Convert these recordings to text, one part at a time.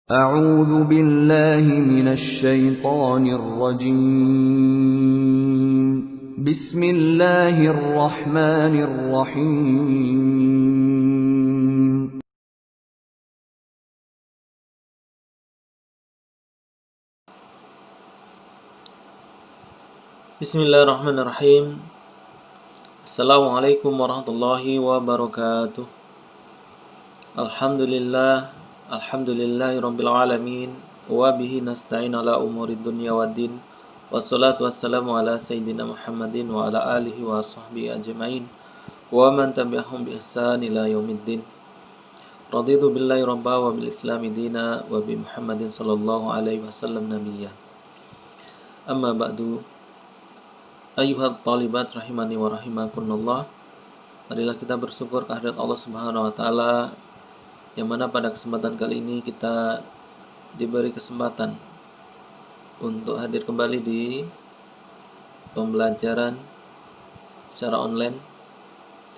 أعوذ بالله من الشيطان الرجيم بسم الله الرحمن الرحيم Bismillahirrahmanirrahim. Assalamualaikum warahmatullahi wabarakatuh. Alhamdulillahi rabbil alamin. Wa bihi nasta'in ala umuri dunya waddin. Wassalatu wassalamu ala sayyidina Muhammadin wa ala alihi wa sahbihi ajma'in. Wa man tabi'ahum bi ihsan ila yaumiddin. Raditu billahi rabba wa bil islami dina wa bi Muhammadin sallallahu alaihi wasallam nabiyya. Amma ba'du. Ayuhat talibat rahimani wa rahimakumullah. Marilah kita bersyukur kehadirat Allah Subhanahu wa taala yang mana pada kesempatan kali ini kita diberi kesempatan untuk hadir kembali di pembelajaran secara online,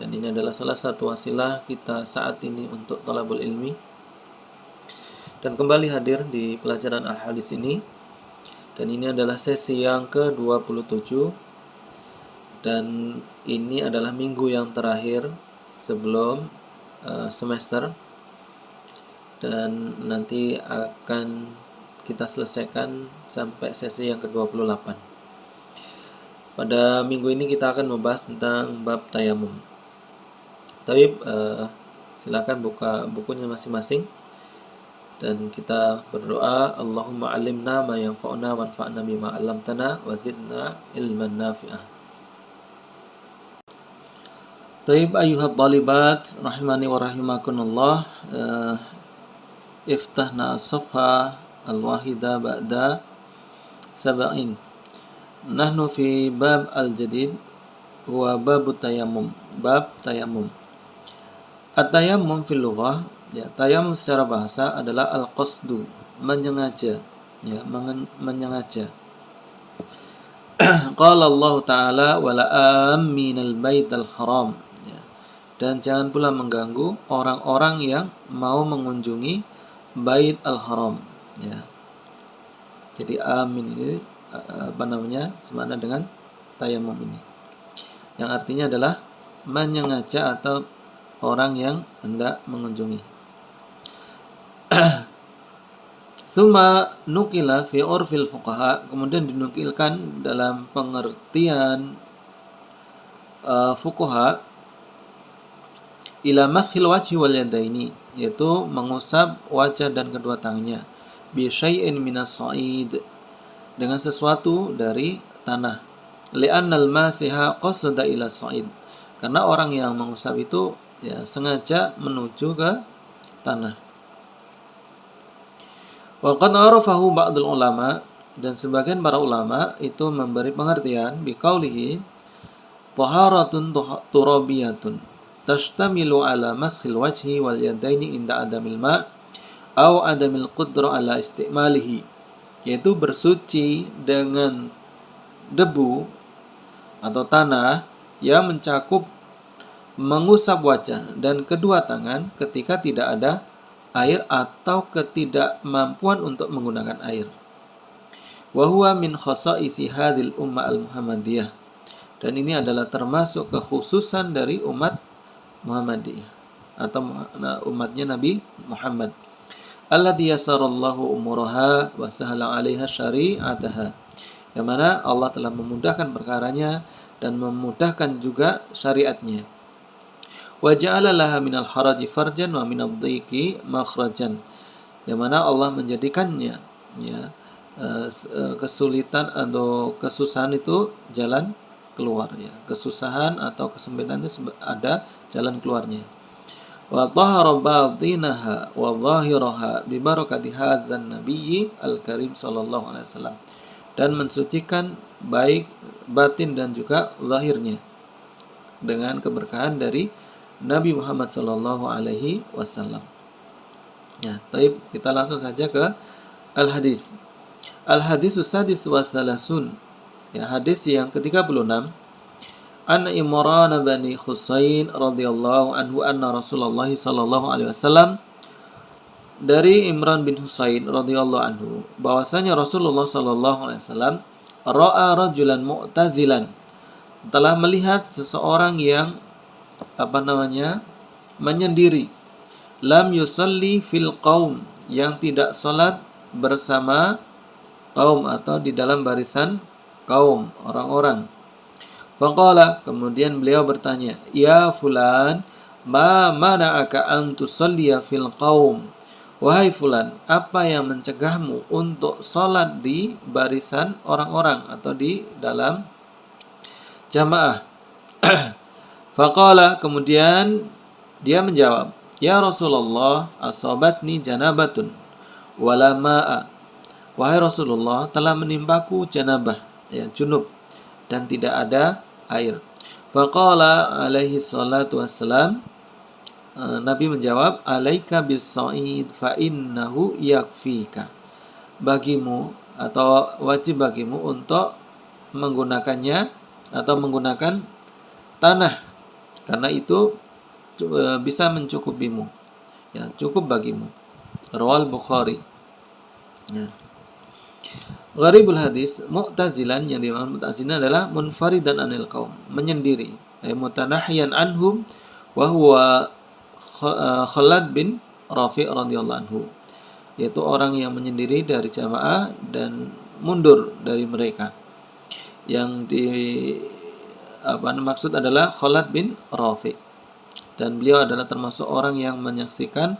dan ini adalah salah satu wasilah kita saat ini untuk thalabul ilmi, dan kembali hadir di pelajaran al-hadis ini. Dan ini adalah sesi yang ke-27, dan ini adalah minggu yang terakhir sebelum semester, dan nanti akan kita selesaikan sampai sesi yang ke-28. Pada minggu ini kita akan membahas tentang bab tayamum. Tapi silakan buka bukunya masing-masing dan kita berdoa, Allahumma alimna ma yanfa'una wanfa'na bima 'allamtana wa zidna ilman nafi'ah. Taib ayuhat talibat rahimani wa rahimakumullah. Iftahna as-safha al-wahida ba'da sab'in. Nahnu fi bab al-jadid huwa bab tayammum. Bab tayammum. At-tayammum fil lughah, ya, tayammum secara bahasa adalah al-qasdu, menyengaja, ya, menyengaja. Qala Allah Ta'ala wala aminal baital haram. Dan jangan pula mengganggu orang-orang yang mau mengunjungi Bait al-Haram, ya. Jadi amin ini semana dengan tayamum ini, yang artinya adalah menyengaja atau orang yang hendak mengunjungi. Summa nukila fi urfil fuqaha, kemudian dinukilkan dalam pengertian fuqaha, ila mashil wajhi wal yadaini, yaitu mengusap wajah dan kedua tangannya, bi syai'in minas sa'id, dengan sesuatu dari tanah, li'annal masiha qasada ila sa'id, karena orang yang mengusap itu, ya, sengaja menuju ke tanah. Wa qad arafahu ba'dul ulama, dan sebagian para ulama itu memberi pengertian bi qaulihi taharatun turabiyatun tashtamilu ala maskhil wajhi wal yadaini inda adamil ma' au adamil qudra ala istimalihi, yaitu bersuci dengan debu atau tanah yang mencakup mengusap wajah dan kedua tangan ketika tidak ada air atau ketidakmampuan untuk menggunakan air. Wa huwa min khasaisi hadhil ummah al-muhammadiyah, dan ini adalah termasuk kekhususan dari umat Muhammadiyah atau umatnya Nabi Muhammad. Alladzi yasarallahu umuraha wa sahala 'alaiha syari'ataha, yang mana Allah telah memudahkan perkaranya dan memudahkan juga syariatnya. Wa ja'ala laha minal haraji farjan wa minadh dhiqi makhrajan, yang mana Allah menjadikannya, ya, kesulitan atau kesusahan itu jalan keluar, ya. Kesusahan atau kesempitan itu ada jalan keluarnya. Wa tahara batinaha wa zahiraha bi barakati hadzal nabiyyi al-karim sallallahu alaihi wasallam, dan mensucikan baik batin dan juga zahirnya dengan keberkahan dari Nabi Muhammad sallallahu alaihi wasallam. Ya, baik, kita langsung saja ke al-hadis. Al-hadisus sadis wa salasun, ya, hadis yang ke-36. An Imran bin Husain radhiyallahu anhu anna Rasulullah sallallahu alaihi wasallam dari Imran bin Husain radhiyallahu anhu bahwasanya Rasulullah sallallahu alaihi wasallam ra'a rajulan mu'tazilan, telah melihat seseorang yang menyendiri, lam yusalli fil qaum, yang tidak salat bersama kaum atau di dalam barisan kaum orang-orang. Faqala, kemudian beliau bertanya, ya fulan, ma mana'aka an tusalliya fil qaum? Wahai fulan, apa yang mencegahmu untuk salat di barisan orang-orang atau di dalam jamaah? Faqala, kemudian dia menjawab, ya Rasulullah, asabasni janabatun wala ma'a. Wahai Rasulullah, telah menimpaku janabah, ya, junub, dan tidak ada air. Faqala alaihi salatu wassalam, Nabi menjawab, alaika bis-sa'id fa innahu yakfika. Bagimu atau wajib bagimu untuk menggunakannya atau menggunakan tanah, karena itu bisa mencukupimu, ya, cukup bagimu. Rawal Bukhari. Ya. Gharibul hadis, mu'tazilan, yang dimaksud mu'tazilan adalah munfaridan anil qaum, menyendiri, mutanahhiyan anhum, wa huwa Khalad bin Rafi' radhiyallahu anhu, yaitu orang yang menyendiri dari jamaah dan mundur dari mereka. Yang maksud adalah Khalad bin Rafi', dan beliau adalah termasuk orang yang menyaksikan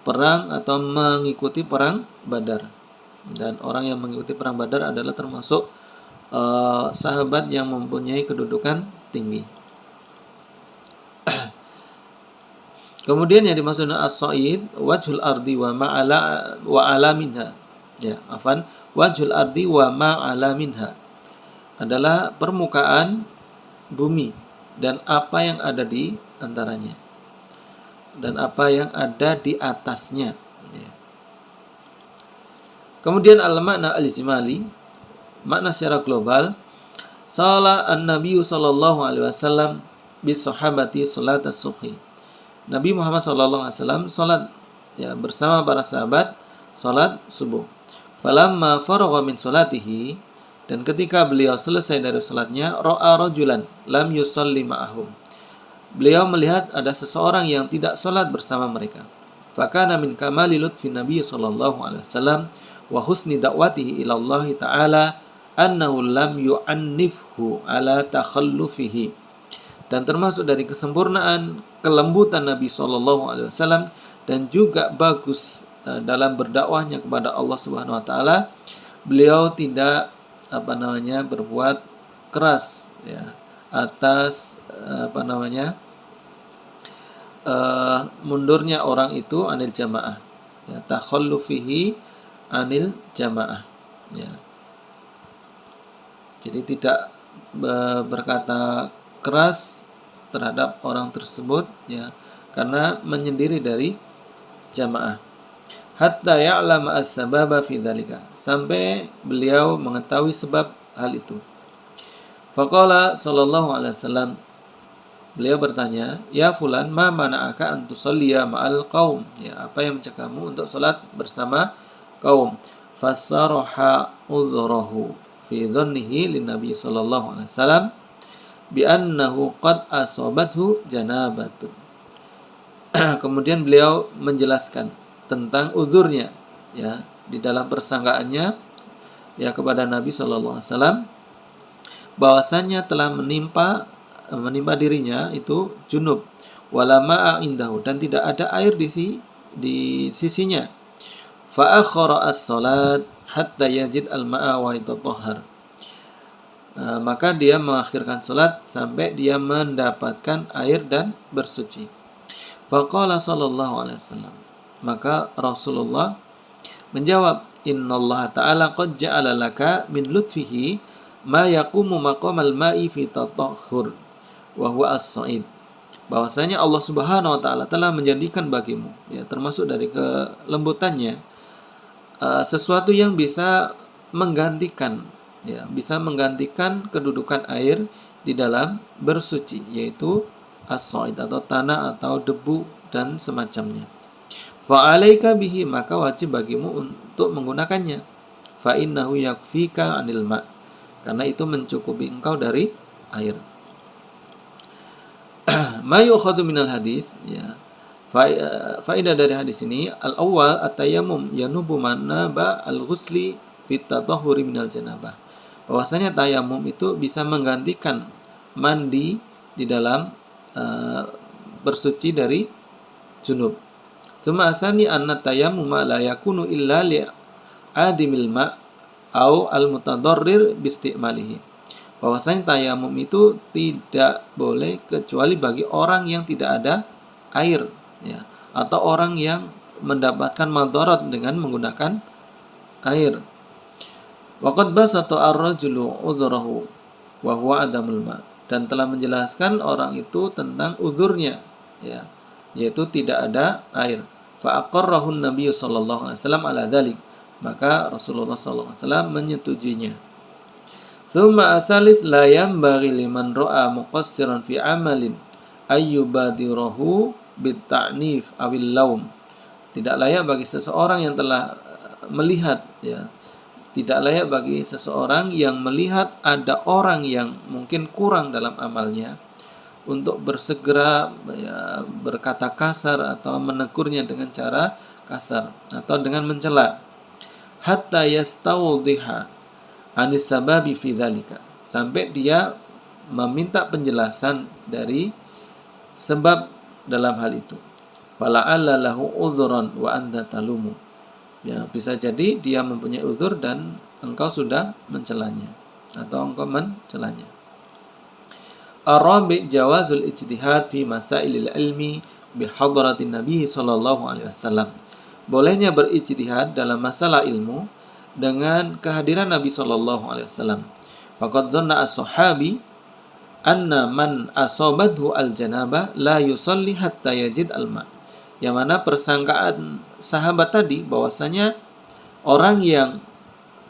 perang atau mengikuti perang Badar. Dan orang yang mengikuti perang Badar adalah termasuk sahabat yang mempunyai kedudukan tinggi. Kemudian yang dimaksud as-sa'id, wajhul ardi wa ala minha. Ya, wajhul ardi wa ma'ala minha adalah permukaan bumi dan apa yang ada di antaranya, dan apa yang ada di atasnya. Ya. Kemudian al-makna al-ijmali, makna secara global, salat an-nabiy sallallahu alaihi wasallam bis sahabati salat as-subhi. Nabi Muhammad SAW salat, ya, bersama para sahabat salat subuh. Falamma faragha min salatihi, dan ketika beliau selesai dari salatnya, ra'a rajulan lam yusalli ma'ahum. Beliau melihat ada seseorang yang tidak salat bersama mereka. Fakana min kamali lutfi Nabi sallallahu alaihi wasallam wa husni da'watihi ila Allah taala annahu lam yu'annifhu ala takhallufihi. Dan termasuk dari kesempurnaan kelembutan Nabi SAW dan juga bagus dalam berdakwahnya kepada Allah Subhanahu Wa Taala, beliau tidak berbuat keras, ya, atas mundurnya orang itu anil jamaah, ya, takhallufihi anil jamaah, ya. Jadi tidak berkata keras terhadap orang tersebut, ya, karena menyendiri dari jamaah. Hatta ya'lama as-sababa fi dzalika, sampai beliau mengetahui sebab hal itu. Faqala sallallahu alaihi wasallam, beliau bertanya, ya fulan, ma mana'aka an tusalliya ma'al qaum? Ya, apa yang mencegahmu untuk salat bersama kaum? Fasaraha udhrahu fi dhannihi lin nabi sallallahu alaihi wasallam bi annahu qad asabathu janabatun. Kemudian beliau menjelaskan tentang uzurnya, ya, di dalam persangkaannya, ya, kepada Nabi sallallahu alaihi wasallam bahwasanya telah menimpa dirinya itu junub, wala ma'a indahu, dan tidak ada air di sisinya. Fa akhara as-salat hatta yajid al-ma'a wa yatatahhar. Maka dia mengakhirkan salat sampai dia mendapatkan air dan bersuci. Faqala sallallahu alaihi wasallam, maka Rasulullah menjawab, innallaha ta'ala qad ja'ala laka min lutfihi ma yaqumu maqamal ma'i fi tatahhur wa huwa as-sa'id. Bahwasanya Allah Subhanahu wa taala telah menjadikan bagimu, ya, termasuk dari kelembutannya, sesuatu yang bisa menggantikan, ya, bisa menggantikan kedudukan air di dalam bersuci, yaitu as-sa'id atau tanah atau debu dan semacamnya. Fa'alaika bihi, maka wajib bagimu untuk menggunakannya. Fa innahu yakfika 'anil ma', karena itu mencukupi engkau dari air. Ma yu'khadhu minal hadis, ya. Faedah dari hadis ini, al-awwal at-tayammum yanubu manaba al-ghusli fit tatahhuri minal janabah. Bahwasanya tayamum itu bisa menggantikan mandi di dalam bersuci dari junub. Suma asani anna tayammuma la yakunu illa li adimil ma' au al-mutadarrir bistimalihi. Bahwasanya tayamum itu tidak boleh kecuali bagi orang yang tidak ada air, ya, atau orang yang mendapatkan madarat dengan menggunakan air. Waqad basata ar-rajulu udhrahu wa huwa adamul ma', dan telah menjelaskan orang itu tentang uzurnya, ya, yaitu tidak ada air. Fa aqarrahu an-nabiy sallallahu alaihi wasallam ala dzalik, maka Rasulullah sallallahu alaihi wasallam menyetujuinya. Tsumma asalis la yanbaghi liman ra'a muqassiran fi amalin ayyubadirahu bit-ta'nif awil laum. Tidak layak bagi seseorang yang telah melihat, ya, tidak layak bagi seseorang yang melihat ada orang yang mungkin kurang dalam amalnya untuk bersegera, ya, berkata kasar atau menegurnya dengan cara kasar atau dengan mencela. Hatta yastawdhiha anis sababi fi dzalika, sampai dia meminta penjelasan dari sebab dalam hal itu. Fala'alla lahu udhran wa anta talumu. Ya, bisa jadi dia mempunyai uzur dan engkau sudah mencelanya atau engkau mencelanya. Ar-rabi' jawazul ijtihad fi masailil ilmi bi hadratin Nabi sallallahu alaihi wasallam. Bolehnya berijtihad dalam masalah ilmu dengan kehadiran Nabi sallallahu alaihi wasallam. Faqad dhanna as-sahabi anna man asabathu al-janabah la yusalli hatta yajid al-ma'. Yang mana persangkaan sahabat tadi bahwasanya orang yang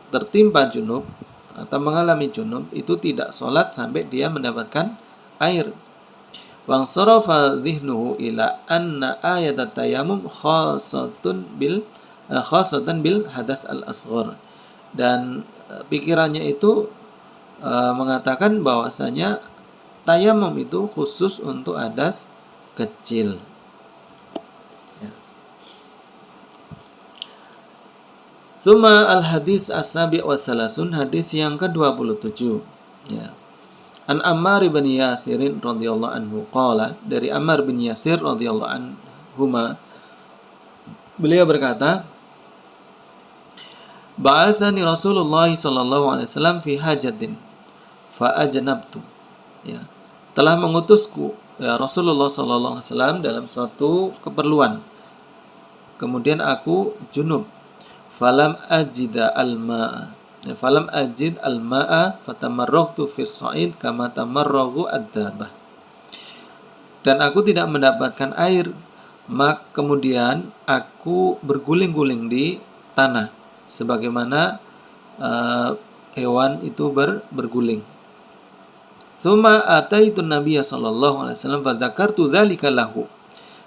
tertimpa junub atau mengalami junub itu tidak sholat sampai dia mendapatkan air. Wang sarafa dhihnuhu ila anna ayat at-tayammum khasatan bil hadas al-asghar. Dan pikirannya itu mengatakan bahwasanya tayamum itu khusus untuk hadas kecil. Suma al-hadis as-sabi' wa salasun, hadis yang ke-27, ya. An Ammar bin Yasir radhiyallahu anhu qala, dari Ammar bin Yasir radhiyallahu anhuma, beliau berkata, ba'atsani Rasulullah sallallahu alaihi wasallam fi hajatin fa ajnabtu, ya. Telah mengutusku, ya, Rasulullah sallallahu alaihi wasallam dalam suatu keperluan, kemudian aku junub. Falam ajid al-ma'a fatamarragtu fi as-sa'id kama tamarragu ad-dabah. Dan aku tidak mendapatkan air, maka kemudian aku berguling-guling di tanah sebagaimana hewan itu berguling. Tsumma ataitu Nabiy sallallahu alaihi wasallam fa dzakartu dzalika lahu.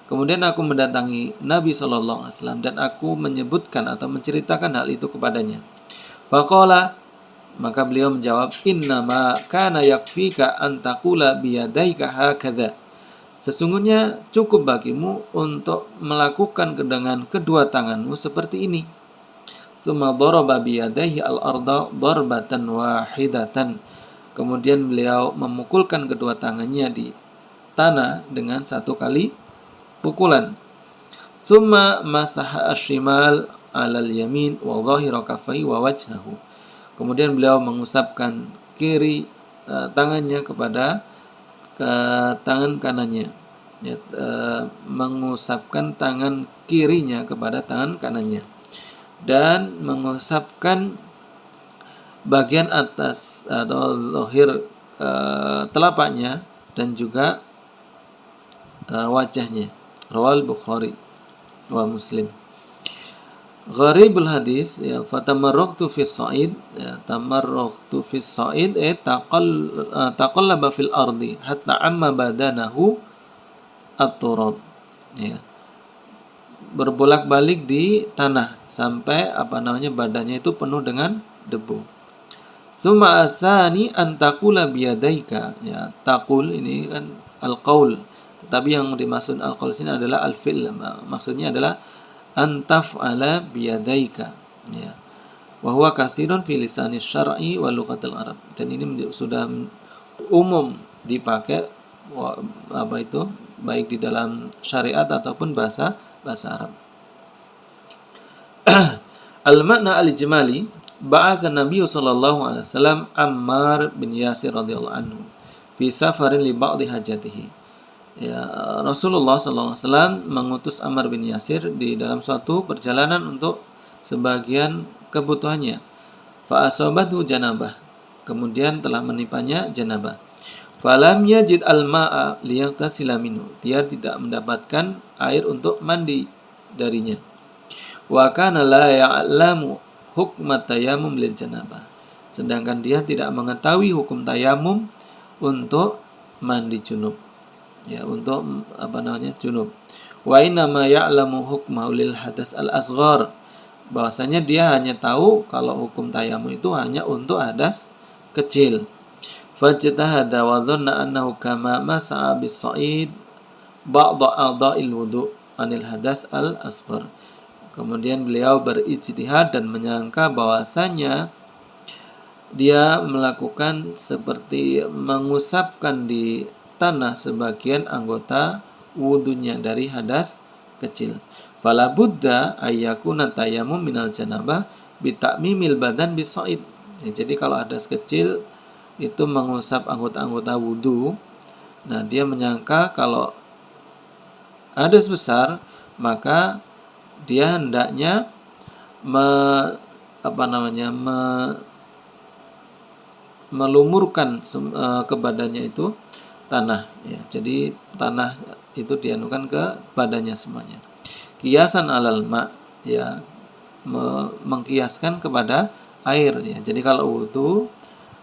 Kemudian aku mendatangi Nabi sallallahu alaihi wasallam dan aku menyebutkan atau menceritakan hal itu kepadanya. Faqala, maka beliau menjawab, innama kana yakfika an taqula biyadaika hakadha. Sesungguhnya cukup bagimu untuk melakukan dengan kedua tanganmu seperti ini. Tsumma daraba biyadaihi al-arda darbatan wahidatan. Kemudian beliau memukulkan kedua tangannya di tanah dengan satu kali pukulan. Summa masaha ashimal alal yamin wa dhahira kaffai wa wajhahu. Kemudian beliau mengusapkan kiri tangannya kepada tangan kanannya, ya, mengusapkan tangan kirinya kepada tangan kanannya, dan mengusapkan bagian atas atau zahir telapaknya dan juga wajahnya. Rawal Bukhari wa Muslim. Gharibul hadis, ya, fatamarraqtu fi as-sa'id, ya, tamarraqtu fi as-sa'id taqallaba fil ardi hatta amma badanahu at-turab, ya. berbolak-balik di tanah sampai badannya itu penuh dengan debu. Summa asani antakula biyadaika, ya, takul ini kan al-qaul. Tetapi yang dimaksud al-qaul sini adalah al-fi'l. Maksudnya adalah antaf'ala biyadaika, ya. Wa huwa kasirun fi lisani syar'i wa lughatil Arab. Dan ini sudah umum dipakai baik di dalam syariat ataupun bahasa Arab. Al-makna al-ijmali, ba'atha Nabi sallallahu alaihi wasallam Ammar bin Yasir radhiyallahu anhu fi safarin li ba'dhi hajatihi. Ya, Rasulullah sallallahu alaihi wasallam mengutus Ammar bin Yasir di dalam suatu perjalanan untuk sebagian kebutuhannya. Fa asabathu janabah. Kemudian telah menimpannya janabah. Falam yajid al-ma'a liyaghtasila minhu. Dia tidak mendapatkan air untuk mandi darinya. Wa kana la ya'lamu hukma tayammum lil janabah. Sedangkan dia tidak mengetahui hukum tayamum untuk mandi junub. Ya, untuk junub. Wa inna ma ya'lamu hukmahu lil hadas al-asghar. Bahwasanya dia hanya tahu kalau hukum tayamum itu hanya untuk hadas kecil. Fajtahada wa dhanna annahu kama masa'a bis-sa'id ba'dha a'dha'il wudu' anil hadas al-asghar. Kemudian beliau berijtihad dan menyangka bahwasanya dia melakukan seperti mengusapkan di tanah sebagian anggota wudunya dari hadas kecil. Fala budda ayyakuna tayammum minal janabah bi ta'mimil badan bis-sa'id. Ya, jadi kalau hadas kecil itu mengusap anggota-anggota wudu, nah dia menyangka kalau hadas besar maka dia hendaknya melumurkan ke badannya itu tanah, ya. Jadi tanah itu dianukan ke badannya semuanya. Kiasan alal ma, ya, mengkiaskan kepada air, ya. Jadi kalau wudu,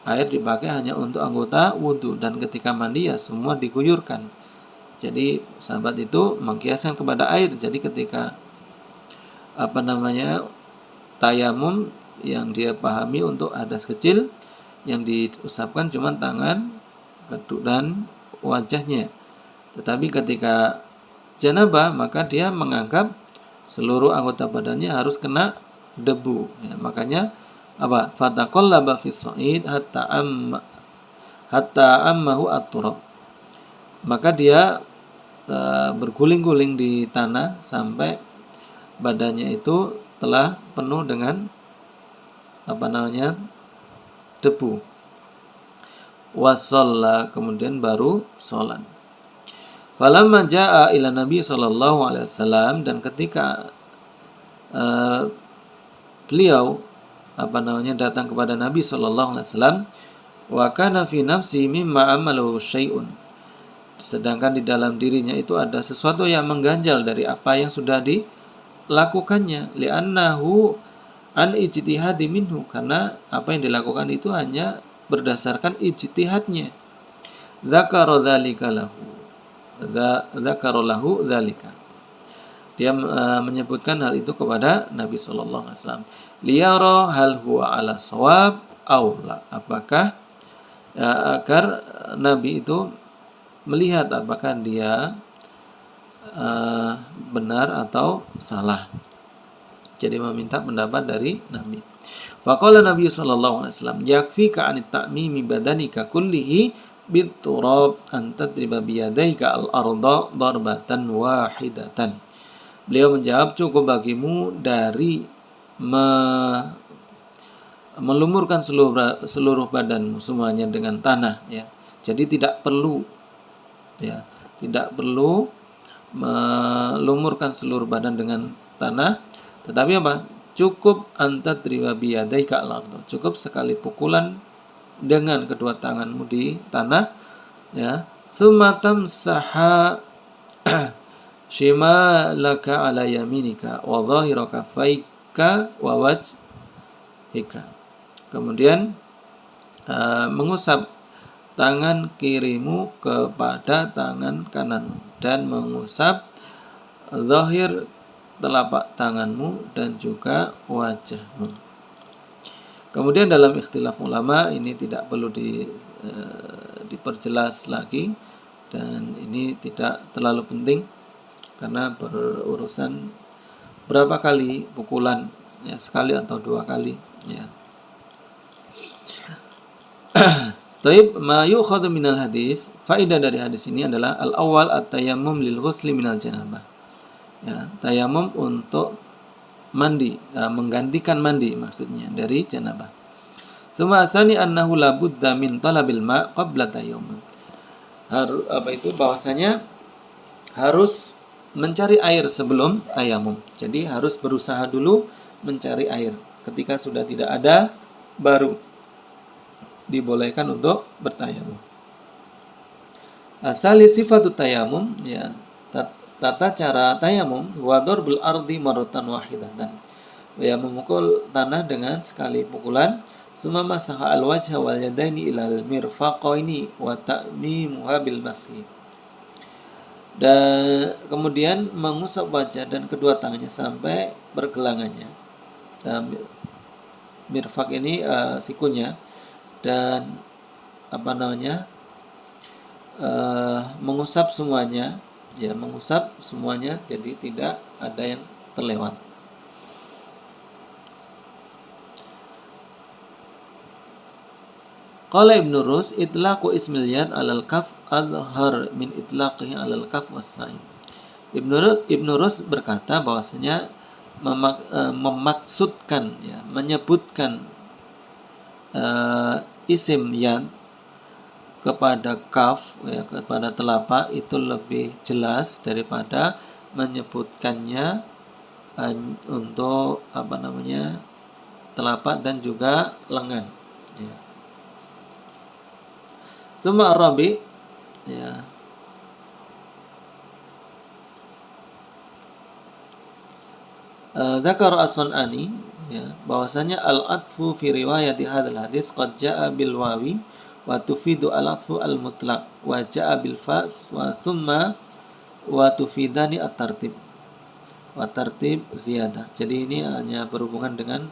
air dipakai hanya untuk anggota wudu, dan ketika mandi ya semua diguyurkan. Jadi sahabat itu mengkiaskan kepada air. Jadi ketika tayamum yang dia pahami untuk hadas kecil, yang diusapkan cuma tangan, kedua dan wajahnya. Tetapi ketika janabah maka dia menganggap seluruh anggota badannya harus kena debu, ya. Makanya fataqallaba fi sa'id hatta ammahu at-turab. Maka dia berguling-guling di tanah sampai badannya itu telah penuh dengan debu. Wasalla, kemudian baru sholat. Falamma jaa ila Nabi sallallahu alaihi wasallam, dan ketika beliau datang kepada Nabi sallallahu alaihi wasallam, wa kana fi nafsi mimma amalu syai'un. Sedangkan di dalam dirinya itu ada sesuatu yang mengganjal dari apa yang sudah dilakukannya, li'annahu an ijtihadi minhu, karena apa yang dilakukan itu hanya berdasarkan ijtihadnya. Dzakara lahu dzalika. Dia menyebutkan hal itu kepada Nabi sallallahu alaihi wasallam. Liyara hal huwa ala shawab aw la. Apakah agar Nabi itu melihat apakah dia benar atau salah. Jadi meminta pendapat dari Nabi. Faqala Nabi sallallahu alaihi wasallam, yakfika anit ta'mimi badanika kullihi bit-turab an tadriba biyadaika al-arda darbatan wahidatan. Beliau menjawab, cukup bagimu dari melumurkan seluruh badanmu semuanya dengan tanah, ya. Jadi tidak perlu melumurkan seluruh badan dengan tanah, tetapi cukup antadriba biyadaika al-arda. Cukup sekali pukulan dengan kedua tanganmu di tanah, ya. Sumatam saha shimalaka ala yaminika wa dhahira kaffaika wa wajhika. Kemudian mengusap tangan kirimu kepada tangan kananmu dan mengusap zahir telapak tanganmu dan juga wajahmu. Kemudian dalam ikhtilaf ulama ini tidak perlu diperjelas lagi, dan ini tidak terlalu penting karena berurusan berapa kali pukulan, ya sekali atau dua kali, ya. Taib ma yu'khadhu minal hadis, faedah dari hadis ini adalah al-awwal at-tayammum lil ghusli minal janabah. Ya, tayamum untuk mandi, menggantikan mandi maksudnya dari janabah. Tsumma asani annahu la budda min talabil ma' qabla tayammum. Bahwasanya harus mencari air sebelum tayamum. Jadi harus berusaha dulu mencari air. Ketika sudah tidak ada, baru dibolehkan untuk bertayamum. Asali sifatu tayamum, ya, tata cara tayamum wa darbul ardi marratan wahidatan. Ya, memukul tanah dengan sekali pukulan. Summa masaha al-wajha wal yadaini ilal mirfaqaini wa ta'mimuha bil mashi. Dan kemudian mengusap wajah dan kedua tangannya sampai pergelangannya. Mirfaq ini sikunya, dan mengusap semuanya, ya, mengusap semuanya, jadi tidak ada yang terlewat. Qala Ibnu Rus, itlaqu ismil yad 'alal kaf adhar min itlaqihi 'alal kaf was-sa'i. Ibnu Rus berkata bahwasanya memaksudkan, ya, menyebutkan isim yad kepada kaf, ya, kepada telapak itu lebih jelas daripada menyebutkannya untuk telapak dan juga lengan, ya. Tsumma ar-rabi, ya, dzakara as-Sun'ani, ya, bahwasanya al-atfu fi riwayati hadzal hadis qad jaa bil wawi wa tufidu al-atfu al-mutlaq wa jaa bil fa wa thumma wa tufidani at-tartib wa tartib ziyadah. Jadi ini hanya berhubungan dengan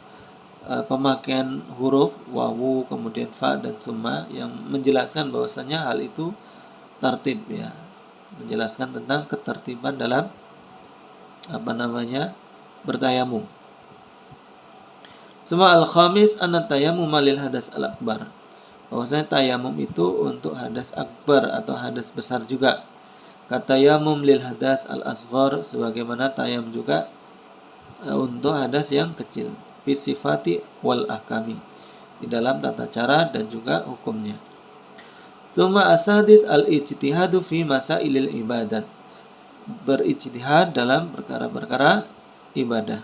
pemakaian huruf wawu, kemudian fa dan summa, yang menjelaskan bahwasanya hal itu tartib, ya, menjelaskan tentang ketertiban dalam bertayamum. Suma al-khamis anna tayammum lil hadas al-akbar. Bahwasanya tayamum itu untuk hadas akbar atau hadas besar juga. Kata tayamum lil hadas al-asghar, sebagaimana tayamum juga untuk hadas yang kecil. Fi sifati wal ahkami, di dalam tata cara dan juga hukumnya. Suma asadis al-ijtihadu fi masailil ibadat, berijtihad dalam perkara-perkara ibadah.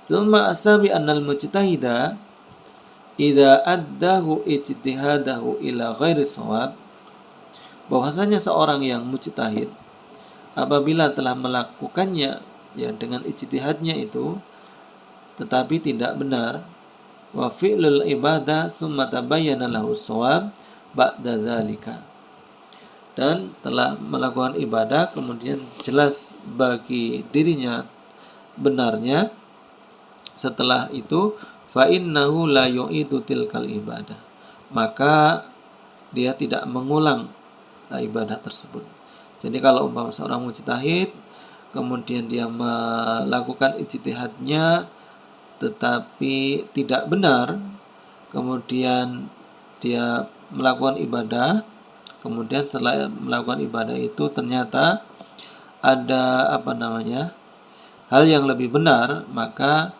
Suma asabi annal mujtahida idza addahu ijtihadahu ila ghairi shawab, bahwasanya seorang yang mujtahid apabila telah melakukannya, ya, dengan ijtihadnya itu tetapi tidak benar, wa fi'lul ibadah summa tabayyana lahu shawab ba'da dzalika, dan telah melakukan ibadah kemudian jelas bagi dirinya benarnya setelah itu, fa innahu la yu'idu tilkal ibadah, maka dia tidak mengulang ibadah tersebut. Jadi kalau umpama seorang mujtahid kemudian dia melakukan ijtihadnya tetapi tidak benar, kemudian dia melakukan ibadah, kemudian setelah melakukan ibadah itu ternyata ada hal yang lebih benar, maka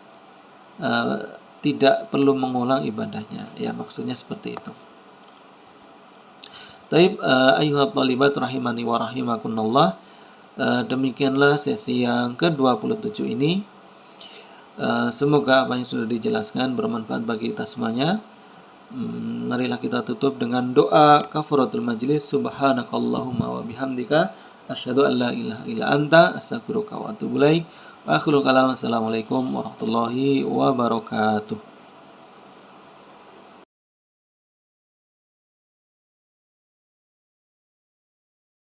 tidak perlu mengulang ibadahnya, ya, maksudnya seperti itu. Taib ayyuhat thalibat rahimani wa rahimakumullah, demikianlah sesi yang ke-27 ini. Semoga apa yang sudah dijelaskan bermanfaat bagi kita semuanya. Marilah kita tutup dengan doa kafaratul majlis. Subhanakallahumma wa bihamdika asyhadu an la ilaha illa anta astaghfiruka wa atubu ilaik. Wa akhiru kalam, assalamualaikum warahmatullahi wabarakatuh.